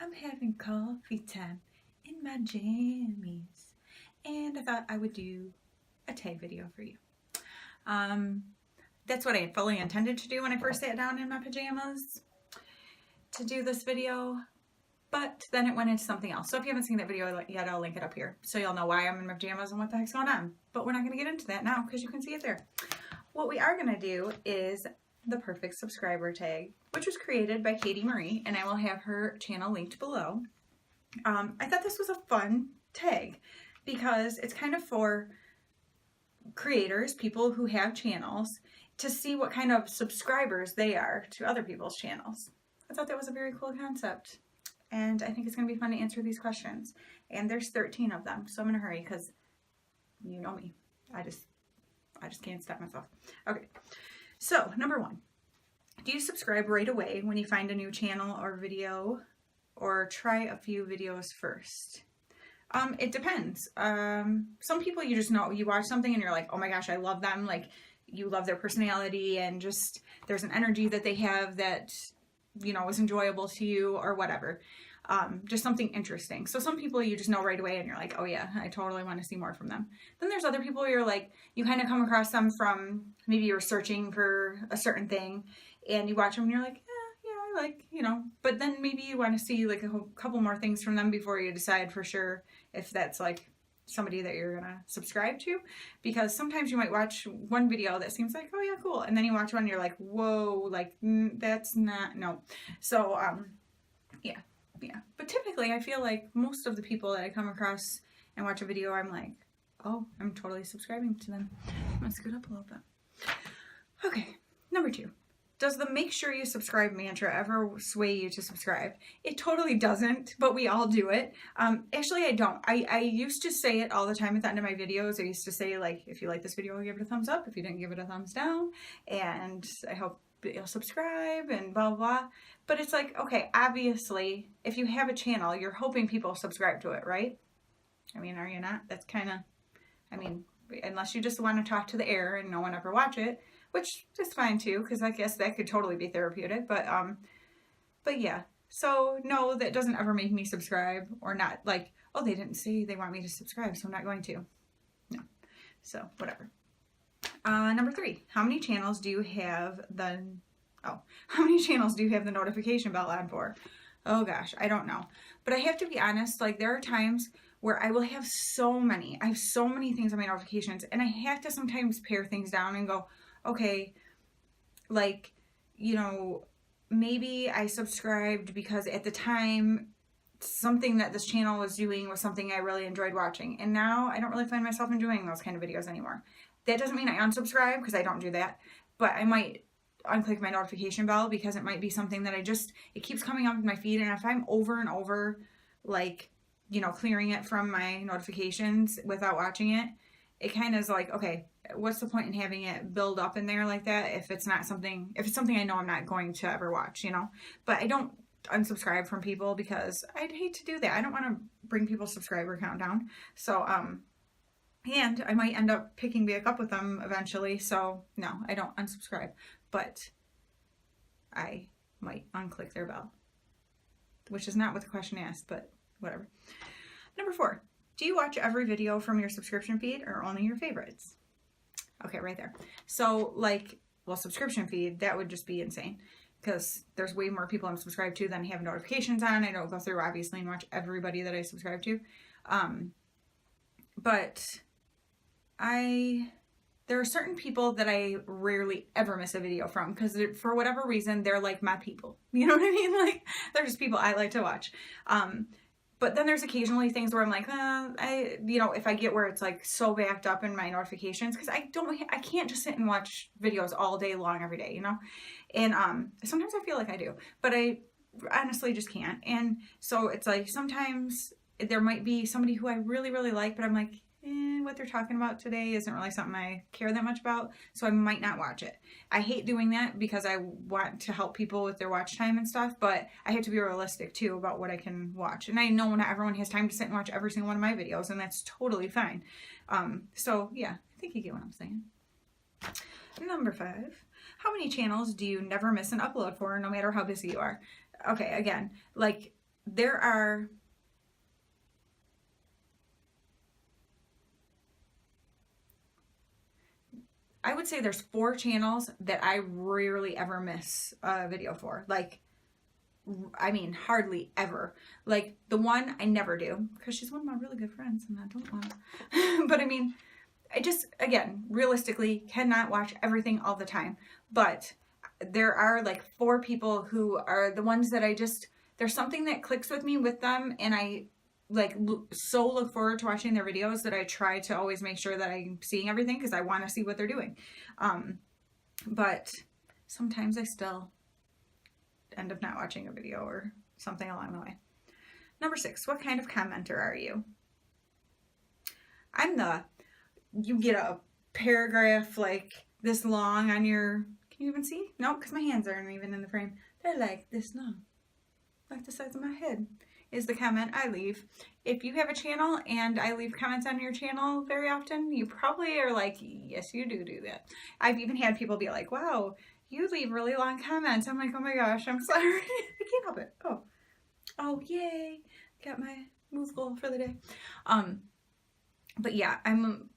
I'm having coffee time in my jammies. And I thought I would do a tag video for you. Um, that's what I fully intended to do when I first sat down in my pajamas to do this video. But then it went into something else. So if you haven't seen that video yet, I'll link it up here so you'll know why I'm in my pajamas and what the heck's going on. But we're not going to get into that now because you can see it there. What we are going to do is the perfect subscriber tag, which was created by Katie Marie, and I will have her channel linked below. I thought this was a fun tag because it's kind of for creators, people who have channels, to see what kind of subscribers they are to other people's channels. I thought that was a very cool concept, and I think it's going to be fun to answer these questions. And there's 13 of them, so I'm going to hurry because you know me. I just can't stop myself. Okay, so number 1. Do you subscribe right away when you find a new channel or video, or try a few videos first? It depends. Some people you just know, you watch something and you're like, oh my gosh, I love them. Like, you love their personality and just there's an energy that they have that, you know, is enjoyable to you or whatever. Just something interesting. So some people you just know right away and you're like, oh yeah, I totally want to see more from them. Then there's other people you're like, you kind of come across them from, maybe you're searching for a certain thing and you watch them and you're like, yeah, I like, you know, but then maybe you want to see like a couple more things from them before you decide for sure if that's like somebody that you're gonna subscribe to. Because sometimes you might watch one video that seems like, oh yeah, cool, and then you watch one and you're like, whoa, like that's not, no. So yeah. But typically I feel like most of the people that I come across and watch a video, I'm like, oh, I'm totally subscribing to them. I'm gonna scoot up a little bit. Okay, number 2. Does the make sure you subscribe mantra ever sway you to subscribe? It totally doesn't, but we all do it. Actually, I don't. I used to say it all the time at the end of my videos. I used to say, like, if you like this video, give it a thumbs up. If you didn't, give it a thumbs down. And I hope you'll subscribe and blah, blah, blah. But it's like, okay, obviously, if you have a channel, you're hoping people subscribe to it, right? I mean, are you not? That's kind of, I mean, unless you just want to talk to the air and no one ever watch it, which is fine too, because I guess that could totally be therapeutic, but yeah. So no, that doesn't ever make me subscribe, or not like, oh, they didn't say they want me to subscribe, so I'm not going to. No. So whatever. Number 3, how many channels do you have the notification bell on for? Oh gosh, I don't know. But I have to be honest, like there are times where I will have I have so many things on my notifications, and I have to sometimes pare things down and go, okay, like, you know, maybe I subscribed because at the time something that this channel was doing was something I really enjoyed watching, and now I don't really find myself enjoying those kind of videos anymore. That doesn't mean I unsubscribe, because I don't do that, but I might unclick my notification bell because it might be something that it keeps coming up in my feed, and if I'm over and over, like, you know, clearing it from my notifications without watching it, it kind of is like, okay, what's the point in having it build up in there like that if it's something I know I'm not going to ever watch, you know? But I don't unsubscribe from people because I'd hate to do that. I don't want to bring people's subscriber count down. So, and I might end up picking back up with them eventually. So no, I don't unsubscribe, but I might unclick their bell, which is not what the question asked, but whatever. Number 4. Do you watch every video from your subscription feed or only your favorites? Okay, right there. So like, well, subscription feed, that would just be insane because there's way more people I'm subscribed to than have notifications on. I don't go through obviously and watch everybody that I subscribe to. But there are certain people that I rarely ever miss a video from because for whatever reason, they're like my people. You know what I mean? Like, they're just people I like to watch. But then there's occasionally things where I'm like, you know, if I get where it's like so backed up in my notifications, because I can't just sit and watch videos all day long every day, you know? And sometimes I feel like I do, but I honestly just can't. And so it's like sometimes there might be somebody who I really, really like, but I'm like, what they're talking about today isn't really something I care that much about, so I might not watch it. I hate doing that because I want to help people with their watch time and stuff, but I have to be realistic too about what I can watch. And I know not everyone has time to sit and watch every single one of my videos, and that's totally fine. So yeah, I think you get what I'm saying. Number 5, how many channels do you never miss an upload for, no matter how busy you are? Okay, again, like, there are I would say there's 4 channels that I rarely ever miss a video for. Like, I mean, hardly ever. Like, the one I never do, because she's one of my really good friends and I don't want to. But I mean, I just, again, realistically cannot watch everything all the time. But there are like 4 people who are the ones that I just, there's something that clicks with me with them, and I like so look forward to watching their videos that I try to always make sure that I'm seeing everything because I want to see what they're doing. But sometimes I still end up not watching a video or something along the way. Number 6, what kind of commenter are you? I'm the, you get a paragraph like this long on your, can you even see? No, because my hands aren't even in the frame. They're like this long, like the size of my head, is the comment I leave. If you have a channel and I leave comments on your channel very often, you probably are like, yes, you do that. I've even had people be like, wow, you leave really long comments. I'm like, oh my gosh, I'm sorry. I can't help it. Oh, yay. Got my move goal for the day. But yeah, the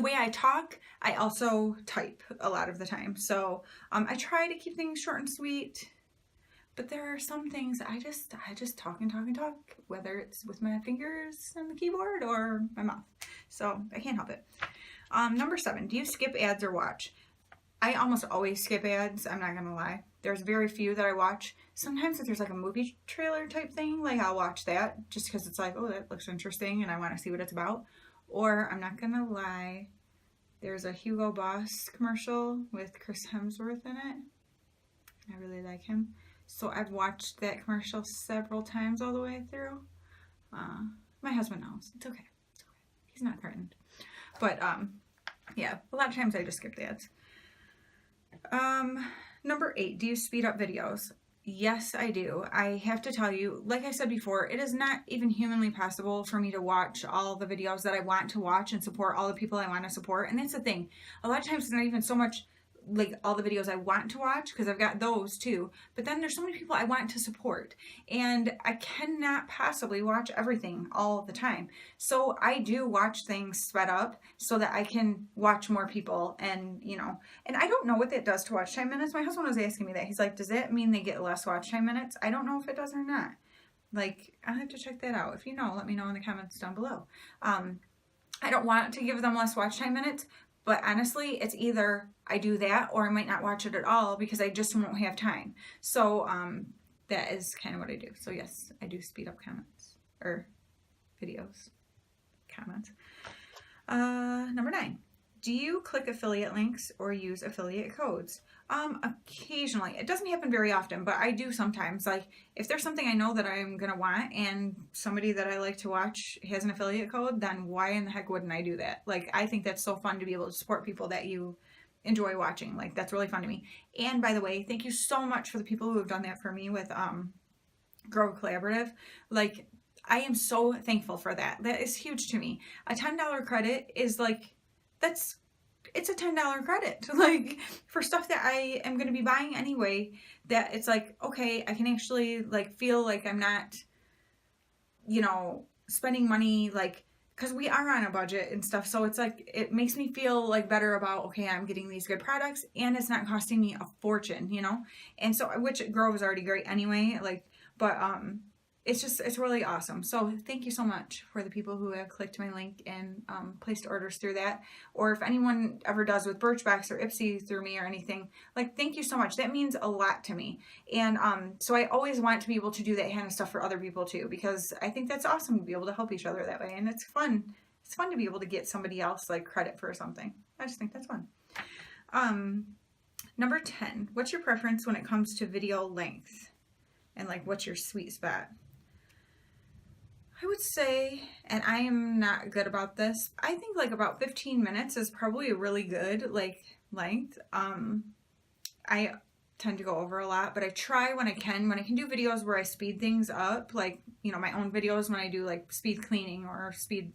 way I talk, I also type a lot of the time. So I try to keep things short and sweet, but there are some things I just talk and talk and talk, whether it's with my fingers and the keyboard or my mouth. So I can't help it. Number 7, do you skip ads or watch? I almost always skip ads, I'm not gonna lie. There's very few that I watch. Sometimes if there's like a movie trailer type thing, like I'll watch that just because it's like, oh, that looks interesting and I want to see what it's about. Or I'm not gonna lie, there's a Hugo Boss commercial with Chris Hemsworth in it. I really like him. So I've watched that commercial several times all the way through. My husband knows. It's okay. It's okay. He's not threatened. But yeah, a lot of times I just skip the ads. Number 8, do you speed up videos? Yes, I do. I have to tell you, like I said before, it is not even humanly possible for me to watch all the videos that I want to watch and support all the people I want to support. And that's the thing. A lot of times it's not even so much like all the videos I want to watch, because I've got those too, but then there's so many people I want to support, and I cannot possibly watch everything all the time. So I do watch things sped up so that I can watch more people, and you know, and I don't know what that does to watch time minutes. My husband was asking me that. He's like, does that mean they get less watch time minutes? I don't know if it does or not. Like, I'll have to check that out. If you know, let me know in the comments down below. I don't want to give them less watch time minutes, but honestly, it's either I do that or I might not watch it at all because I just won't have time. So that is kind of what I do. So yes, I do speed up comments or videos, comments. Number 9, do you click affiliate links or use affiliate codes? Occasionally. It doesn't happen very often, but I do sometimes. Like if there's something I know that I'm gonna want and somebody that I like to watch has an affiliate code, then why in the heck wouldn't I do that? Like I think that's so fun to be able to support people that you enjoy watching. Like that's really fun to me. And by the way, thank you so much for the people who have done that for me with Grow Collaborative. Like I am so thankful for that. That is huge to me. A $10 credit is like, it's a $10 credit, like for stuff that I am going to be buying anyway, that it's like, okay, I can actually like feel like I'm not, you know, spending money, like, because we are on a budget and stuff. So it's like, it makes me feel like better about, okay, I'm getting these good products and it's not costing me a fortune, you know? And so, which Grow is already great anyway, like, but, it's really awesome. So thank you so much for the people who have clicked my link and placed orders through that. Or if anyone ever does with Birchbox or Ipsy through me or anything, like thank you so much. That means a lot to me. And so I always want to be able to do that kind of stuff for other people too, because I think that's awesome to be able to help each other that way. And it's fun. It's fun to be able to get somebody else like credit for something. I just think that's fun. Number 10, what's your preference when it comes to video length? And like, what's your sweet spot? I would say, and I am not good about this, I think like about 15 minutes is probably a really good like length. I tend to go over a lot, but I try when I can do videos where I speed things up, like, you know, my own videos when I do like speed cleaning or speed,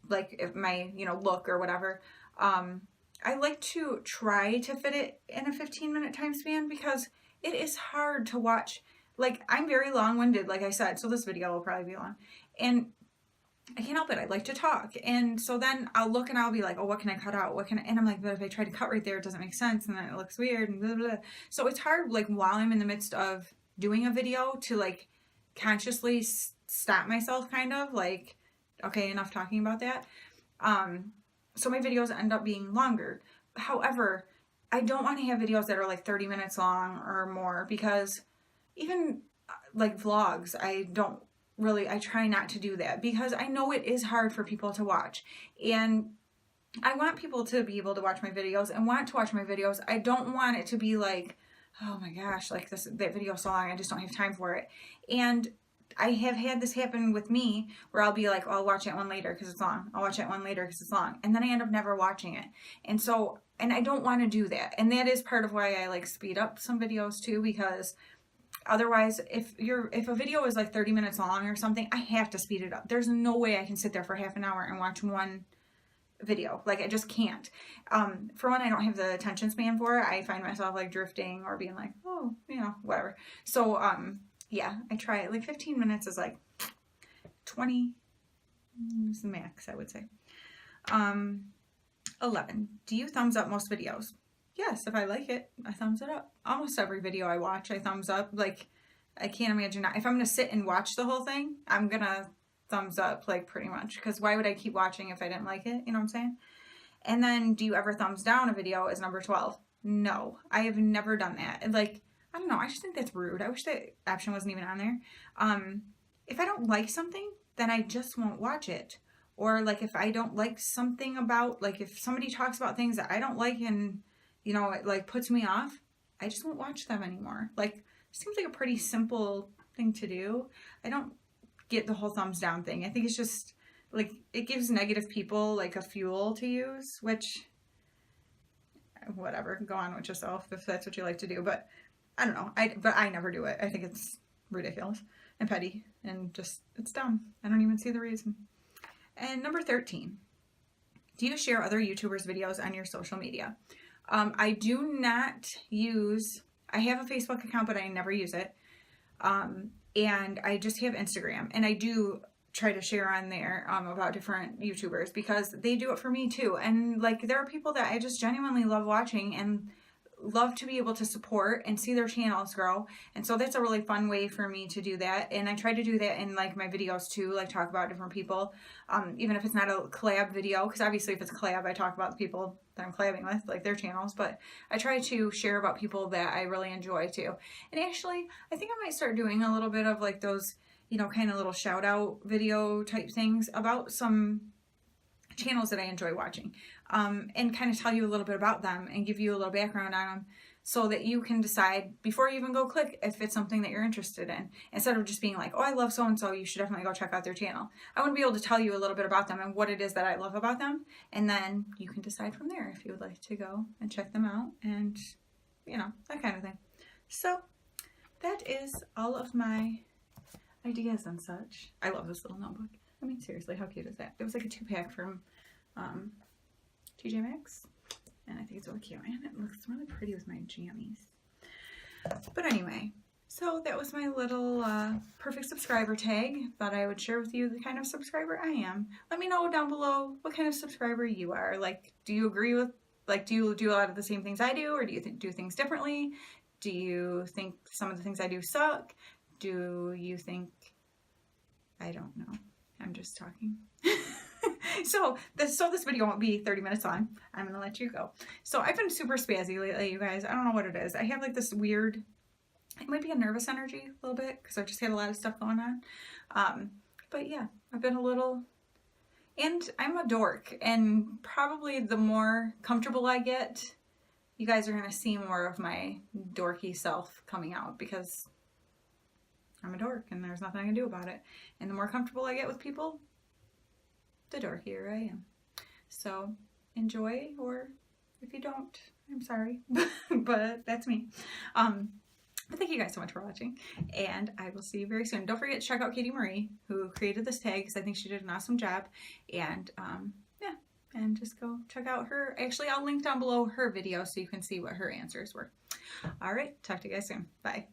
like if my, you know, look or whatever. I like to try to fit it in a 15-minute time span because it is hard to watch like, I'm very long-winded, like I said, so this video will probably be long. And I can't help it. I like to talk. And so then I'll look and I'll be like, oh, what can I cut out? What can I, and I'm like, but if I try to cut right there, it doesn't make sense. And then it looks weird and blah, blah, blah. So it's hard, like, while I'm in the midst of doing a video to, like, consciously stop myself, kind of like, okay, enough talking about that. So my videos end up being longer. However, I don't want to have videos that are like 30 minutes long or more, because even like vlogs, I try not to do that, because I know it is hard for people to watch, and I want people to be able to watch my videos and want to watch my videos. I don't want it to be like, oh my gosh, like that video is so long, I just don't have time for it. And I have had this happen with me where I'll be like, oh, I'll watch that one later because it's long. I'll watch that one later because it's long. And then I end up never watching it. And so, and I don't want to do that. And that is part of why I like speed up some videos too, because otherwise, if a video is like 30 minutes long or something, I have to speed it up. There's no way I can sit there for half an hour and watch one video. Like, I just can't. For one, I don't have the attention span for it. I find myself like drifting or being like, oh, you know, whatever. So, yeah, I try it. Like 15 minutes is like 20 is the max, I would say. 11. Do you thumbs up most videos? Yes, if I like it, I thumbs it up. Almost every video I watch, I thumbs up. Like, I can't imagine not. If I'm going to sit and watch the whole thing, I'm going to thumbs up, like, pretty much. Because why would I keep watching if I didn't like it? You know what I'm saying? And then, do you ever thumbs down a video is number 12. No, I have never done that. And, like, I don't know. I just think that's rude. I wish that option wasn't even on there. If I don't like something, then I just won't watch it. Or, like, if I don't like something about, like, if somebody talks about things that I don't like and, you know, it, like, puts me off, I just won't watch them anymore. Like, it seems like a pretty simple thing to do. I don't get the whole thumbs down thing. I think it's just, like, it gives negative people, like, a fuel to use, which, whatever, go on with yourself if that's what you like to do. But I don't know. But I never do it. I think it's ridiculous and petty and just, it's dumb. I don't even see the reason. And number 13, do you share other YouTubers' videos on your social media? I do not use, I have a Facebook account, but I never use it. And I just have Instagram, and I do try to share on there about different YouTubers, because they do it for me too. And like, there are people that I just genuinely love watching and love to be able to support and see their channels grow. And so that's a really fun way for me to do that. And I try to do that in like my videos too, like talk about different people, even if it's not a collab video, because obviously if it's a collab, I talk about the people that I'm collabing with, like their channels, but I try to share about people that I really enjoy too. And actually, I think I might start doing a little bit of like those, you know, kind of little shout out video type things about some channels that I enjoy watching, and kind of tell you a little bit about them and give you a little background on them, so that you can decide before you even go click if it's something that you're interested in, instead of just being like, oh, I love so-and-so, you should definitely go check out their channel. I want to be able to tell you a little bit about them and what it is that I love about them, and then you can decide from there if you would like to go and check them out, and you know, that kind of thing. So that is all of my ideas and such. I love this little notebook. I mean, seriously, how cute is that? It was like a 2-pack from TJ Maxx, and I think it's really cute, and it looks really pretty with my jammies. But anyway, so that was my little perfect subscriber tag. Thought I would share with you the kind of subscriber I am. Let me know down below what kind of subscriber you are. Like, do you agree with, like, do you do a lot of the same things I do, or do you do things differently? Do you think some of the things I do suck? Do you think, I don't know. I'm just talking. So this video won't be 30 minutes long. I'm gonna let you go. So I've been super spazzy lately, you guys. I don't know what it is. I have like this weird, it might be a nervous energy a little bit, because I've just had a lot of stuff going on. But yeah, I've been a little, and I'm a dork, and probably the more comfortable I get, you guys are gonna see more of my dorky self coming out, because I'm a dork and there's nothing I can do about it. And the more comfortable I get with people, the dorkier I am. So enjoy, or if you don't, I'm sorry, but that's me. But thank you guys so much for watching, and I will see you very soon. Don't forget to check out Katie Marie, who created this tag, because I think she did an awesome job. And yeah, and just go check out her. Actually, I'll link down below her video so you can see what her answers were. All right, talk to you guys soon. Bye.